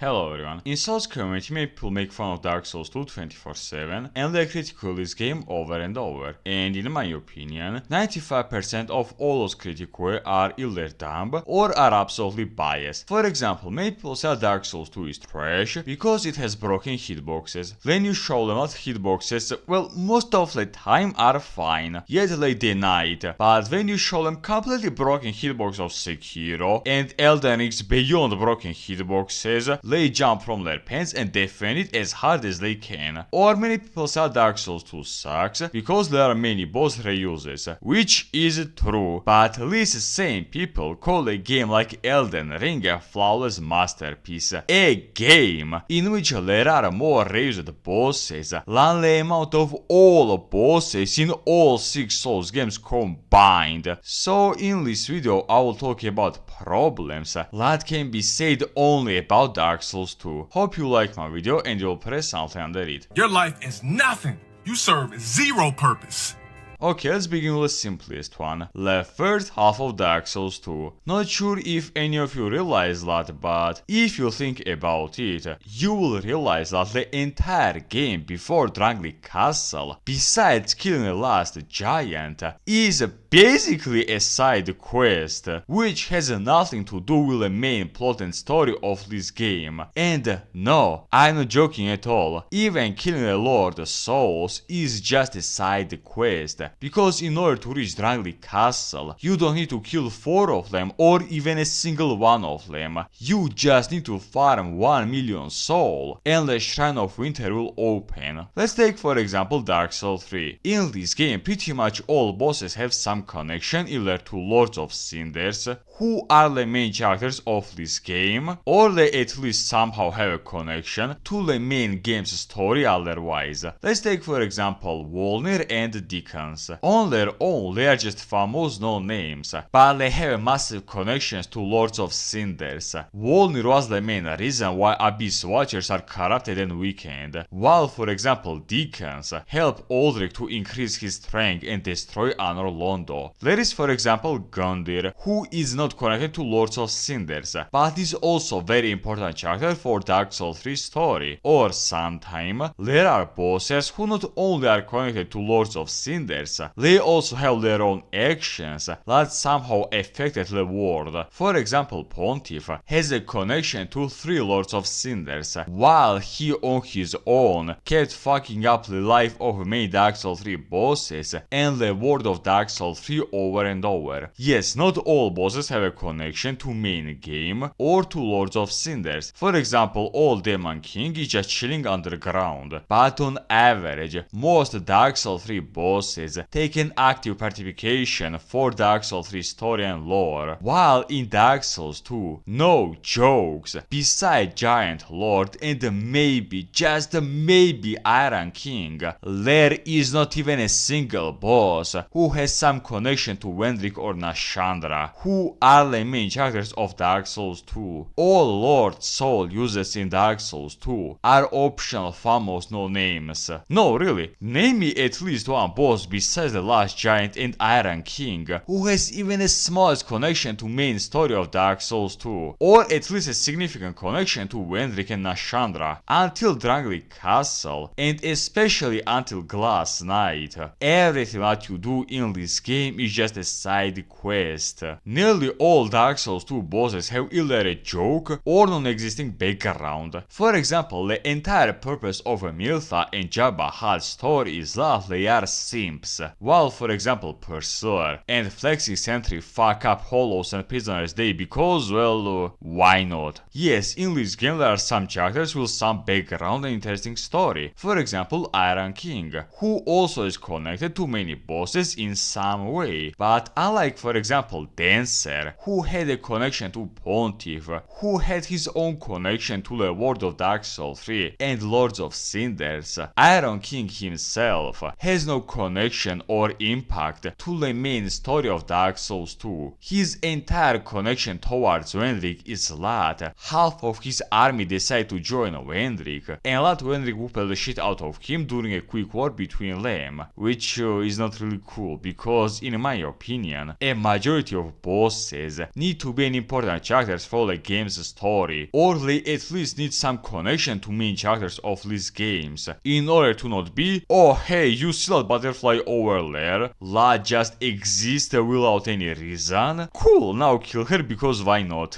Hello everyone. In Souls community, many people make fun of Dark Souls 2 24/7 and they critical this game over and over. And in my opinion, 95% of all those critical are either dumb or are absolutely biased. For example, many people say Dark Souls 2 is trash because it has broken hitboxes. Then you show them that hitboxes, well, most of the time are fine, yet they deny it. But when you show them completely broken hitbox of Sekiro and Elden Ring's beyond broken hitboxes, they jump from their pants and defend it as hard as they can. Or many people say Dark Souls 2 sucks because there are many boss reuses, which is true, but these same people call a game like Elden Ring a flawless masterpiece. A game in which there are more reused bosses than the amount of all bosses in all 6 Souls games combined. So in this video I will talk about problems that can be said only about Dark Souls 2. Hope you like my video and you'll press something under it. Your life is nothing. You serve zero purpose. Okay, let's begin with the simplest one. The first half of Dark Souls 2. Not sure if any of you realize that, but if you think about it, you will realize that the entire game before Drangleic Castle, besides killing the last giant, is basically a side quest, which has nothing to do with the main plot and story of this game. And no, I'm not joking at all. Even killing the Lord Souls is just a side quest. Because in order to reach Drangleic Castle, you don't need to kill 4 of them or even a single one of them. You just need to farm 1 million soul and the Shrine of Winter will open. Let's take for example Dark Souls 3. In this game, pretty much all bosses have some connection either to Lords of Cinders, who are the main characters of this game, or they at least somehow have a connection to the main game's story otherwise. Let's take for example Volnir and Dickens. On their own, they are just famous known names, but they have massive connections to Lords of Cinders. Volnir was the main reason why Abyss Watchers are corrupted and weakened, while for example Dickens helped Aldrich to increase his strength and destroy Anor Londo. There is for example Gundyr, who is not connected to Lords of Cinders, but is also very important character for Dark Souls 3 story. Or sometimes there are bosses who not only are connected to Lords of Cinders, they also have their own actions that somehow affected the world. For example, Pontiff has a connection to 3 Lords of Cinders, while he on his own kept fucking up the life of main Dark Souls 3 bosses and the world of Dark Souls 3 over and over. Yes, not all bosses have a connection to main game or to Lords of Cinders. For example, Old Demon King is just chilling underground, but on average, most Dark Souls 3 bosses take an active participation for Dark Souls 3 story and lore, while in Dark Souls 2, no jokes, beside Giant Lord and maybe, just maybe Iron King, there is not even a single boss who has some connection to Wendrick or Nashandra, who are the main characters of Dark Souls 2. All Lord Soul uses in Dark Souls 2 are optional famous no names. No, really, name me at least one boss besides the last giant and Iron King who has even a smallest connection to main story of Dark Souls 2, or at least a significant connection to Wendrick and Nashandra until Drangleic Castle, and especially until Glass Knight. Everything that you do in this game is just a side quest. Nearly all Dark Souls 2 bosses have either a joke or non-existing background. For example, the entire purpose of Miltha and Jabba Hutt's story is that they are simps, while for example Pursuer and Flexi Sentry fuck up Hollows and Prisoner's Day because, well, why not? Yes, in this game there are some characters with some background and interesting story. For example, Iron King, who also is connected to many bosses in some way, but unlike for example Dancer, who had a connection to Pontiff, who had his own connection to the world of Dark Souls 3 and Lords of Cinders, Iron King himself has no connection or impact to the main story of Dark Souls 2. His entire connection towards Wendrick is that half of his army decided to join Wendrick and let Wendrick whoop the shit out of him during a quick war between them, which is not really cool because in my opinion, a majority of bosses bosses need to be an important characters for the game's story, or they at least need some connection to main characters of these games, in order to not be, oh hey, you see that butterfly over there, that just exists without any reason? Cool, now kill her because why not?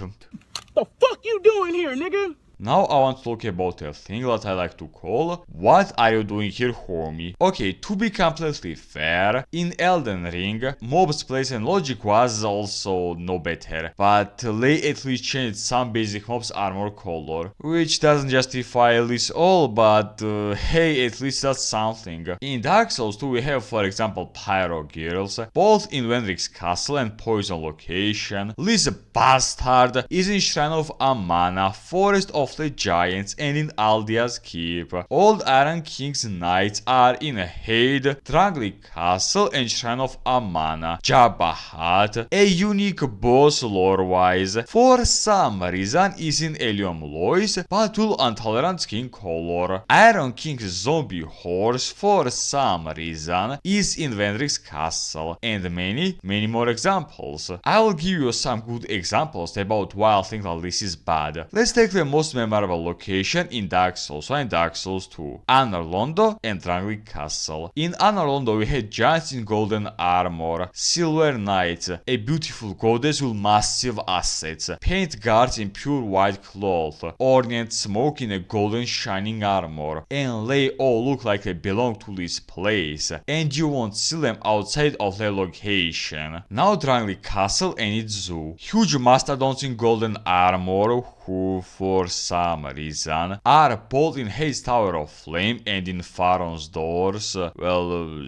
The fuck you doing here, nigga? Now I want to talk about a thing that I like to call, what are you doing here, homie? Okay, to be completely fair, in Elden Ring, mobs place and logic was also no better, but they at least changed some basic mobs armor color, which doesn't justify this all, but hey, at least that's something. In Dark Souls 2 we have, for example, Pyro Girls, both in Vendrick's castle and Poison location. This bastard is in Shrine of Amana, Forest of the Giants, and in Aldia's Keep. Old Iron King's knights are in Haid, Drangleic Castle, and Shrine of Amana. Jabbahat, a unique boss lore-wise, for some reason is in Elium Lois, but will intolerant skin color. Iron King's zombie horse, for some reason, is in Vendrick's Castle, and many more examples. I will give you some good examples about why I think that this is bad. Let's take the most memorable location in Dark Souls 1 and Dark Souls 2, Anor Londo and Drangleic Castle. In Anor Londo we had giants in golden armor, silver knights, a beautiful goddess with massive assets, paint guards in pure white cloth, ornate smoke in a golden shining armor, and they all look like they belong to this place, and you won't see them outside of their location. Now Drangleic Castle and its zoo. Huge mastodons in golden armor who, for some reason, are both in Hade's Tower of Flame and in Faron's Doors.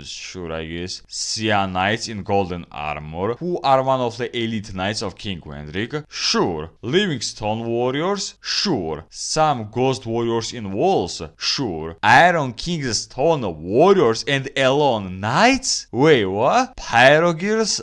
Sure I guess. Sia Knights in golden armor, who are one of the elite knights of King Vendrick. Sure. Living Stone Warriors. Sure. Some Ghost Warriors in walls. Sure. Iron King's Stone Warriors and Elon Knights? Wait, what? Pyrogears?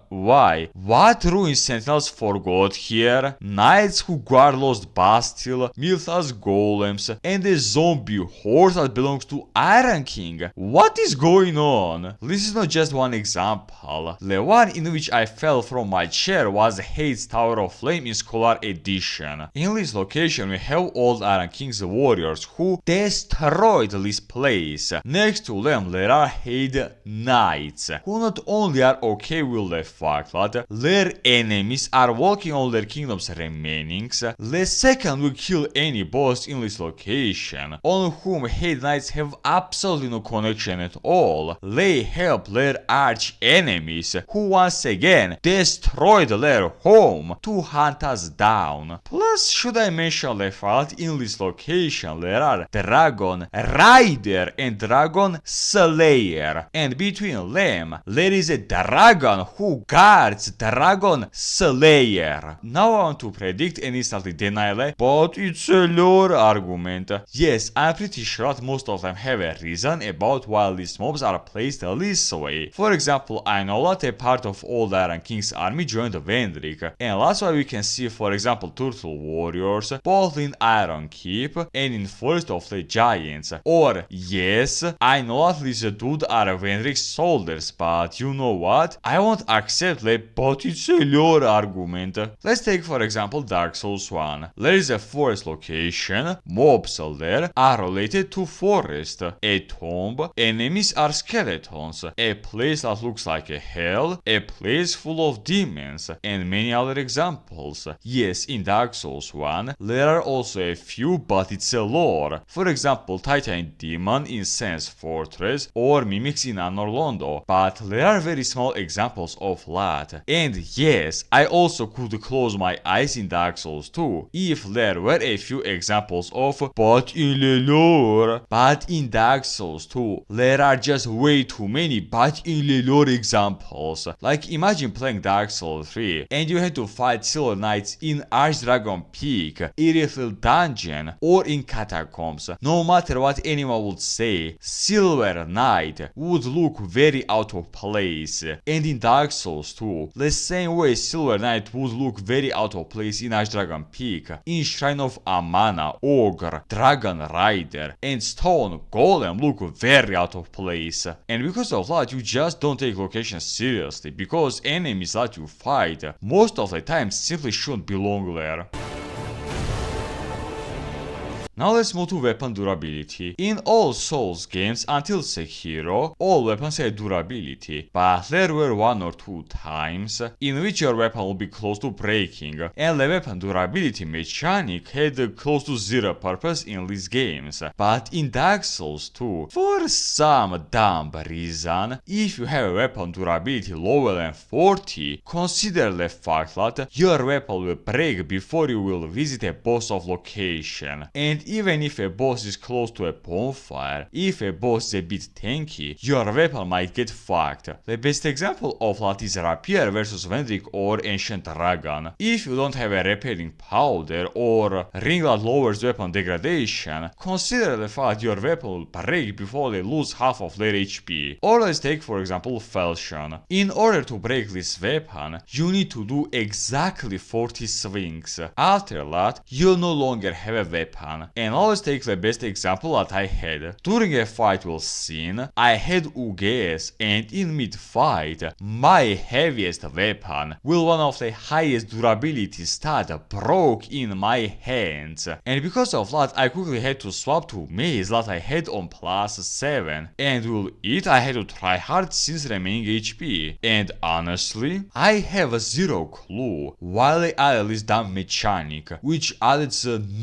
Why? What Ruin Sentinels forgot here? Knights who guard Lost Bastille, Miltha's golems, and a zombie horse that belongs to Iron King. What is going on? This is not just one example. The one in which I fell from my chair was Hade's Tower of Flame in Scholar Edition. In this location we have Old Iron King's warriors who destroyed this place. Next to them there are Hade Knights, who not only are okay with the fact that their enemies are walking on their kingdom's remainings, the second will kill any boss in this location, on whom Hade Knights have absolutely no connection at all. They help their arch enemies, who once again destroyed their home, to hunt us down. Plus, should I mention the fact in this location there are Dragon Rider and Dragon Slayer, and between them there is a dragon who guards Dragon Slayer. Now I want to predict and instantly deny it, but it's a lore argument. Yes, I'm pretty sure that most of them have a reason about why these mobs are placed this way. For example, I know that a part of Old Iron King's army joined Vendrick, and that's why we can see, for example, Turtle Warriors both in Iron Keep and in Forest of the Giants. Or yes, I know that these dudes are Vendrick's soldiers, but you know what? I won't accept that, but it's a lore argument. Let's take for example Dark Souls 1. There is a forest location, mobs there are related to forest, a tomb, enemies are skeletons, a place that looks like a hell, a place full of demons, and many other examples. Yes, in Dark Souls 1 there are also a few, but it's a lore. For example, Titan Demon in Sen's Fortress or Mimics in Anor Londo, but there are very small examples of that. And yes, I also could close my eyes in Dark Souls 2 if there were a few examples of but in the lore. But in Dark Souls 2 there are just way too many but in the lore examples. Like imagine playing Dark Souls 3 and you had to fight Silver Knights in Archdragon Peak, Irithyll Dungeon, or in Catacombs. No matter what anyone would say, Silver Knight would look very out of place. And in Dark Souls 2, the same way Silver Knight would look very out of place in Archdragon Peak, in Shrine of Amana, Ogre, Dragon Rider, and Stone Golem look very out of place. And because of that, you just don't take locations seriously, because enemies that you fight most of the time simply shouldn't belong there. Now let's move to weapon durability. In all Souls games until Sekiro, all weapons had durability, but there were one or two times in which your weapon will be close to breaking, and the weapon durability mechanic had close to zero purpose in these games. But in Dark Souls 2, for some dumb reason, if you have a weapon durability lower than 40, consider the fact that your weapon will break before you will visit a boss of location. And even if a boss is close to a bonfire, if a boss is a bit tanky, your weapon might get fucked. The best example of that is Rapier vs Vendrick or Ancient Dragon. If you don't have a repairing powder or ring that lowers weapon degradation, consider the fact your weapon will break before they lose half of their HP. Or let's take for example Falchion. In order to break this weapon, you need to do exactly 40 swings. After that, you'll no longer have a weapon. And let's take the best example that I had. During a fight with Sin, I had UGS, and in mid-fight, my heaviest weapon, with one of the highest durability stat, broke in my hands. And because of that, I quickly had to swap to mace that I had on +7. And with it, I had to try hard since remaining HP. And honestly, I have zero clue why they added this dumb mechanic, which added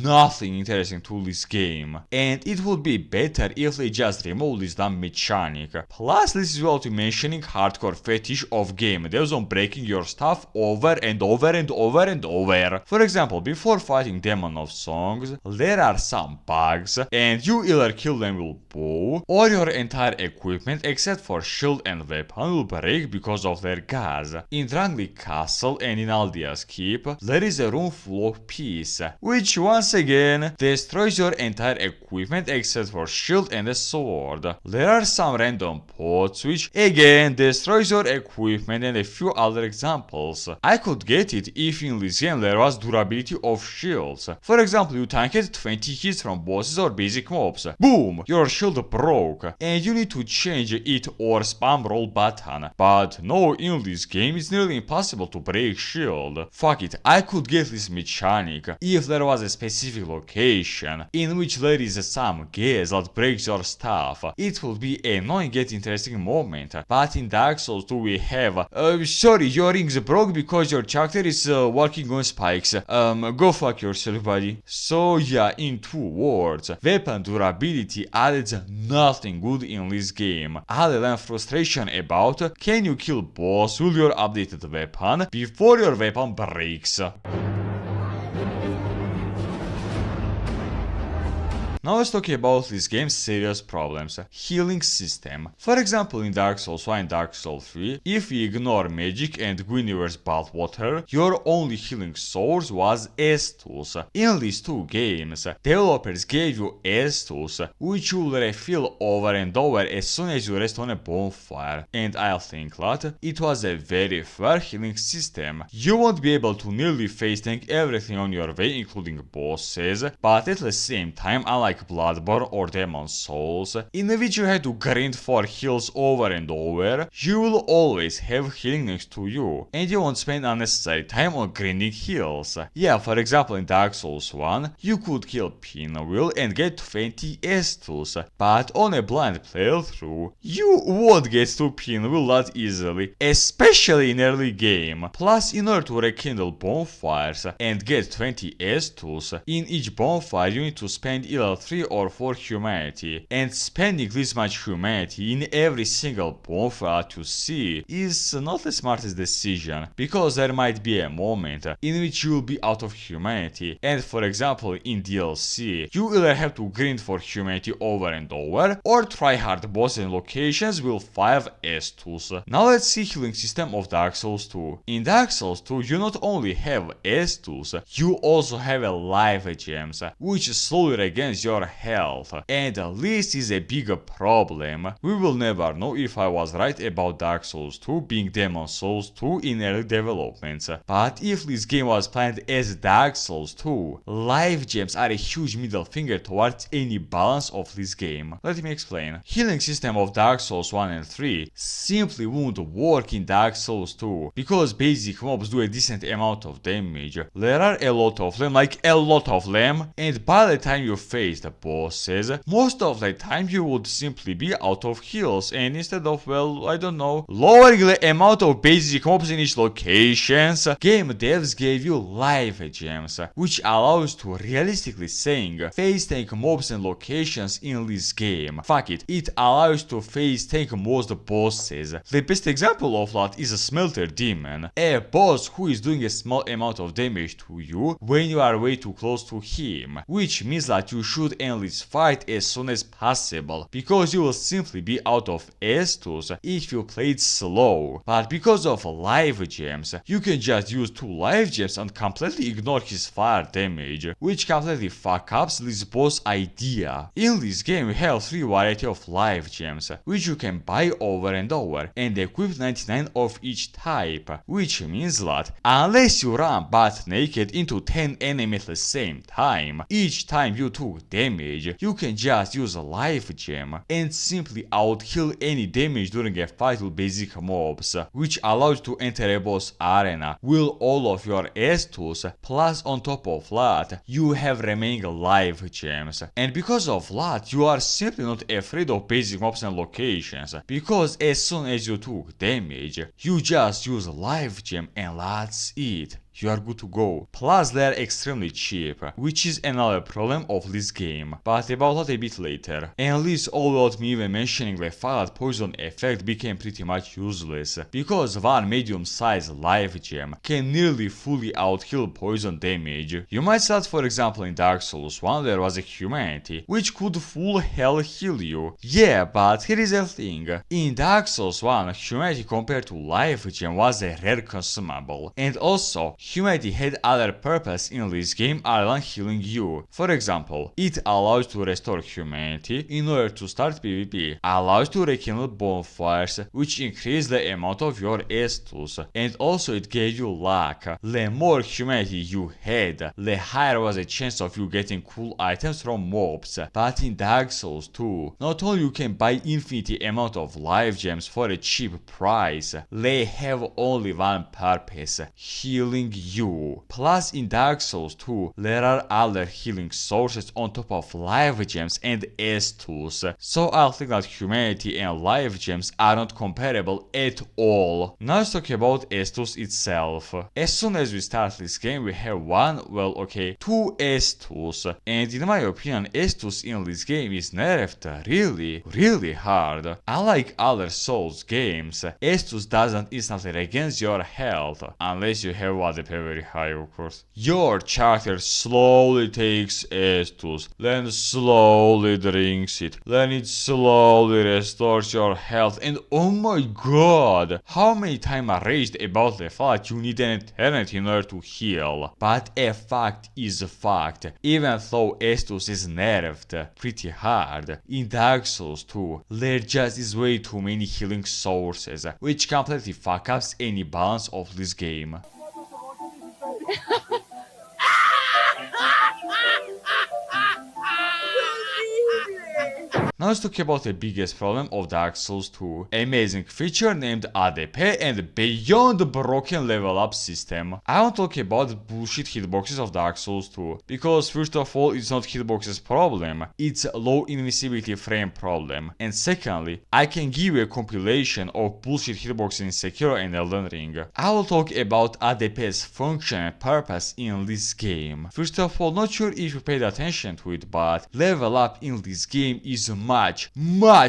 nothing interesting to this game, and it would be better if they just remove this dumb mechanic. Plus, this is what you mentioning hardcore fetish of game devs on breaking your stuff over and over and over and over. For example, before fighting Demon of Songs, there are some bugs, and you either kill them with bow, or your entire equipment except for shield and weapon will break because of their gas. In Drangleic Castle and in Aldia's Keep, there is a room full of peace, which once again destroys your entire equipment except for shield and a sword. There are some random pots which again destroys your equipment and a few other examples. I could get it if in this game there was durability of shields. For example, you tanked 20 hits from bosses or basic mobs. Boom! Your shield broke and you need to change it or spam roll button. But no, in this game it's nearly impossible to break shield. Fuck it, I could get this mechanic if there was a specific location in which there is some gas that breaks your stuff. It will be a annoying yet interesting moment. But in Dark Souls 2 we have sorry, your rings broke because your character is walking on spikes. Go fuck yourself, buddy. So yeah, in 2 words, weapon durability adds nothing good in this game, other than frustration about can you kill boss with your updated weapon before your weapon breaks. Now let's talk about this game's serious problems. Healing system. For example, in Dark Souls 1 and Dark Souls 3, if we ignore magic and Guinevere's bathwater, your only healing source was S-tools. In these 2 games, developers gave you S-tools, which you will refill over and over as soon as you rest on a bonfire. And I think that it was a very fair healing system. You won't be able to nearly face tank everything on your way, including bosses, but at the same time, unlike Bloodborne or Demon Souls, in which you had to grind for heals over and over, you will always have healing next to you, and you won't spend unnecessary time on grinding heals. Yeah, for example in Dark Souls 1, you could kill Pinwheel and get 20 S-tools, but on a blind playthrough, you won't get to Pinwheel that easily, especially in early game. Plus, in order to rekindle bonfires and get 20 S-tools, in each bonfire you need to spend either 3 or 4 humanity, and spending this much humanity in every single bonfire you see is not the smartest decision, because there might be a moment in which you will be out of humanity, and for example in DLC, you either have to grind for humanity over and over, or try hard bosses and locations with 5 S-tools. Now let's see healing system of Dark Souls 2. In Dark Souls 2, you not only have S-tools, you also have a life gems, which slowly regains your your health, and this is a bigger problem. We will never know if I was right about Dark Souls 2 being Demon Souls 2 in early developments, but if this game was planned as Dark Souls 2, life gems are a huge middle finger towards any balance of this game. Let me explain. Healing system of Dark Souls 1 and 3 simply won't work in Dark Souls 2 because basic mobs do a decent amount of damage. There are a lot of them, like a lot of them, and by the time you face the bosses, most of the time you would simply be out of heals, and instead of, well, I don't know, lowering the amount of basic mobs in each locations, game devs gave you life gems, which allows to realistically saying face tank mobs and locations in this game. Fuck it, it allows to face tank most bosses. The best example of that is a Smelter Demon, a boss who is doing a small amount of damage to you when you are way too close to him, which means that you should end this fight as soon as possible, because you will simply be out of Estus if you play it slow. But because of life gems, you can just use 2 life gems and completely ignore his fire damage, which completely fuck ups this boss idea. In this game you have 3 variety of life gems, which you can buy over and over, and equip 99 of each type, which means that unless you run butt naked into 10 enemies at the same time, each time you took damage, you can just use a life gem and simply out-heal any damage during a fight with basic mobs, which allows you to enter a boss arena with all of your Estus, plus on top of that, you have remaining life gems. And because of that, you are simply not afraid of basic mobs and locations, because as soon as you took damage, you just use a life gem and that's it. You are good to go. Plus they are extremely cheap, which is another problem of this game, but about that a bit later. And this all without me even mentioning the fact that poison effect became pretty much useless, because one medium sized life gem can nearly fully out-heal poison damage. You might say that for example in Dark Souls 1 there was a humanity, which could full hell heal you. Yeah, but here is the thing. In Dark Souls 1, humanity compared to life gem was a rare consumable, and also humanity had other purpose in this game other than healing you. For example, it allows to restore humanity in order to start PvP, allows to rekindle bonfires, which increase the amount of your Estus, and also it gave you luck. The more humanity you had, the higher was the chance of you getting cool items from mobs. But in Dark Souls 2, not only you can buy infinity amount of life gems for a cheap price, they have only one purpose: healing you. Plus in Dark Souls 2 there are other healing sources on top of life gems and Estus, so I think that humanity and life gems are not comparable at all. Now let's talk about Estus itself. As soon as we start this game we have two Estus, and in my opinion Estus in this game is nerfed really hard. Unlike other Souls games, Estus doesn't instantly regain your health, unless you have ADP very high, of course. Your character slowly takes Estus, then slowly drinks it, then it slowly restores your health, and oh my god, how many times I raged about the fact you need an eternity in order to heal. But a fact is a fact, even though Estus is nerfed pretty hard, in Dark Souls 2 there just is way too many healing sources, which completely fuck ups any balance of this game. Now let's talk about the biggest problem of Dark Souls 2, amazing feature named ADP and beyond broken level up system. I won't talk about the bullshit hitboxes of Dark Souls 2, because first of all it's not hitboxes problem, it's low invincibility frame problem, and secondly I can give you a compilation of bullshit hitboxes in Sekiro and Elden Ring. I will talk about ADP's function and purpose in this game. First of all, not sure if you paid attention to it, but level up in this game is much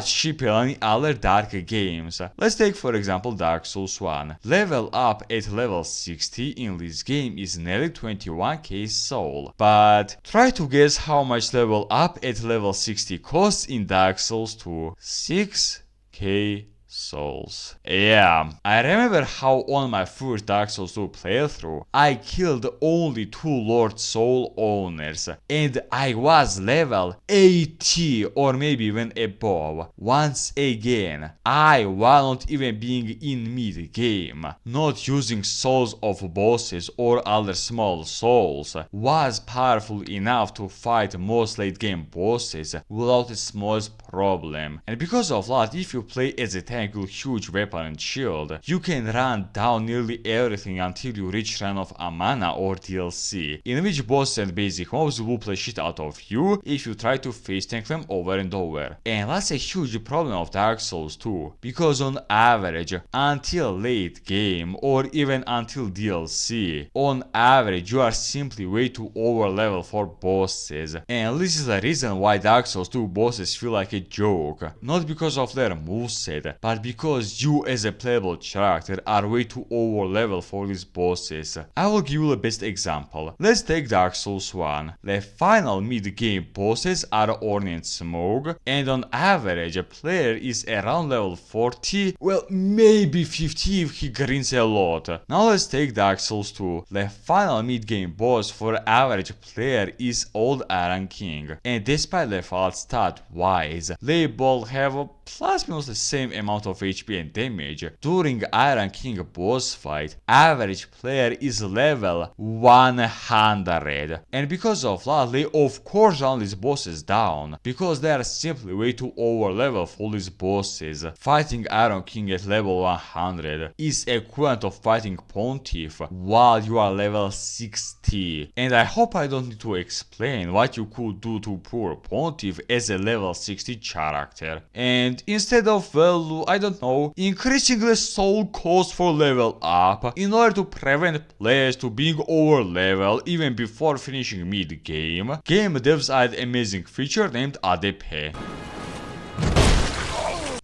cheaper than in other Dark games. Let's take for example Dark Souls 1. Level up at level 60 in this game is nearly 21k soul. But try to guess how much level up at level 60 costs in Dark Souls 2. 6k Souls. Yeah, I remember how on my first Dark Souls 2 playthrough, I killed only 2 Lord Soul owners, and I was level 80 or maybe even above. Once again, I was not even being in mid-game, not using souls of bosses or other small souls, was powerful enough to fight most late-game bosses without the smallest problem. And because of that, if you play as a tank with huge weapon and shield, you can run down nearly everything until you reach Shrine of Amana or DLC, in which bosses and basic mobs will play shit out of you if you try to face tank them over and over. And that's a huge problem of Dark Souls 2, because on average, until late game or even until DLC, on average you are simply way too over level for bosses. And this is the reason why Dark Souls 2 bosses feel like a joke. Not because of their moveset, but because you as a playable character are way too over level for these bosses. I will give you the best example. Let's take Dark Souls 1. The final mid-game bosses are Ornn and Smough, and on average a player is around level 40, well maybe 50 if he grinds a lot. Now let's take Dark Souls 2. The final mid-game boss for average player is Old Iron King, and despite the fact stat-wise, they both have plus minus the same amount of HP and damage. During Iron King boss fight, average player is level 100, and because of that they of course run these bosses down, because they are simply way too over level for these bosses. Fighting Iron King at level 100 is equivalent of fighting Pontiff while you are level 60, and I hope I don't need to explain what you could do to poor Pontiff as a level 60 character. And instead of, well, I don't know, increasing the soul cost for level up in order to prevent players to being over level even before finishing mid game, game devs add amazing feature named ADP.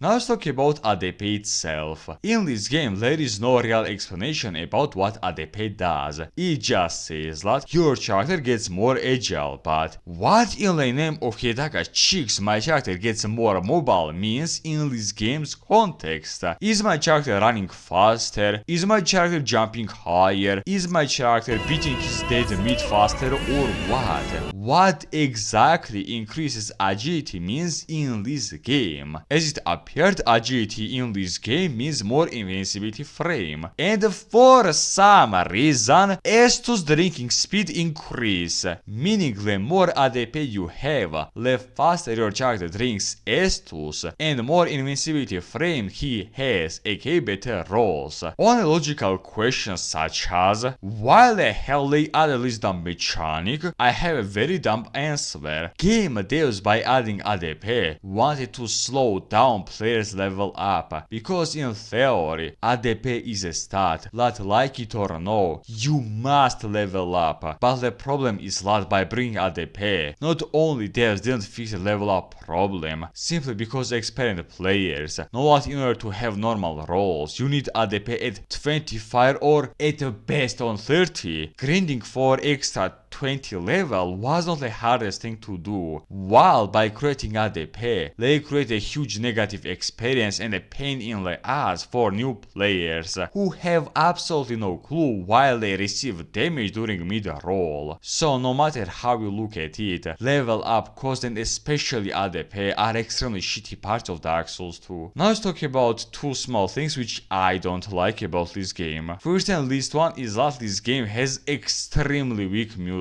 Now let's talk about ADP itself. In this game there is no real explanation about what ADP does. It just says that your character gets more agile, but what in the name of Hidaka Chicks my character gets more mobile means in this game's context. Is my character running faster? Is my character jumping higher? Is my character beating his dead meat faster, or what? What exactly increases agility means in this game? As it appeared, agility in this game means more invincibility frame, and for some reason Estus drinking speed increase, meaning the more ADP you have, the faster your character drinks Estus, and more invincibility frame he has, aka better rolls. On a logical question such as why the hell they added this dumb mechanic, I have a very dumb answer. Game devs by adding ADP wanted to slow down players level up, because in theory ADP is a stat that, like it or no, you must level up. But the problem is that by bringing ADP, not only devs didn't fix the level up problem, simply because experienced players know that in order to have normal rolls you need ADP at 25 or at best on 30. Grinding for extra 20 level was not the hardest thing to do, while by creating ADP they create a huge negative experience and a pain in the ass for new players who have absolutely no clue while they receive damage during mid-roll. So no matter how you look at it, level up cost and especially ADP are extremely shitty parts of Dark Souls 2. Now let's talk about two small things which I don't like about this game. First and least one is that this game has extremely weak music.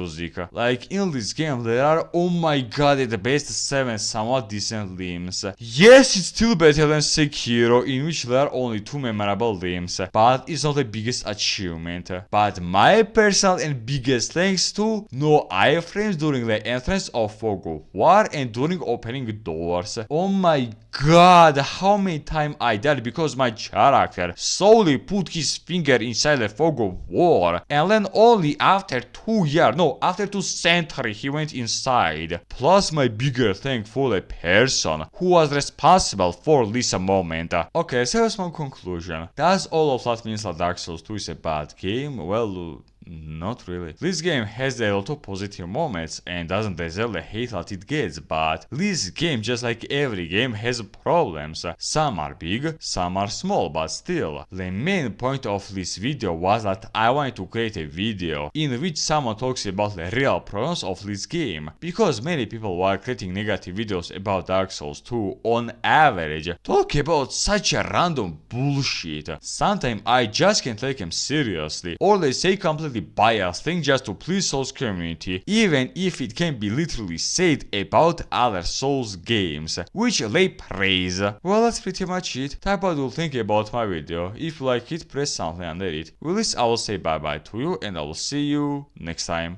Like in this game there are, oh my god, at the best 7 somewhat decent themes. Yes, it's still better than Sekiro, in which there are only 2 memorable themes, but it's not the biggest achievement. But my personal and biggest thanks to no iframes during the entrance of Fog of War and during opening doors. Oh my god, how many times I died because my character solely put his finger inside the Fog of War, and then only after 2 years, no, after 2 centuries he went inside. Plus my bigger thank for the person who was responsible for this moment. Okay, so a small conclusion. Does all of that mean that Dark Souls 2 is a bad game? Well, Not really. This game has a lot of positive moments and doesn't deserve the hate that it gets, but this game, just like every game, has problems. Some are big, some are small, but still. The main point of this video was that I wanted to create a video in which someone talks about the real problems of this game, because many people who are creating negative videos about Dark Souls 2 on average talk about such a random bullshit. Sometimes I just can't take them seriously, or they say completely biased things just to please Souls community, even if it can be literally said about other Souls games, which they praise. Well, that's pretty much it. Type what you think about my video. If you like it, press something under it. With this, I will say bye bye to you, and I will see you next time.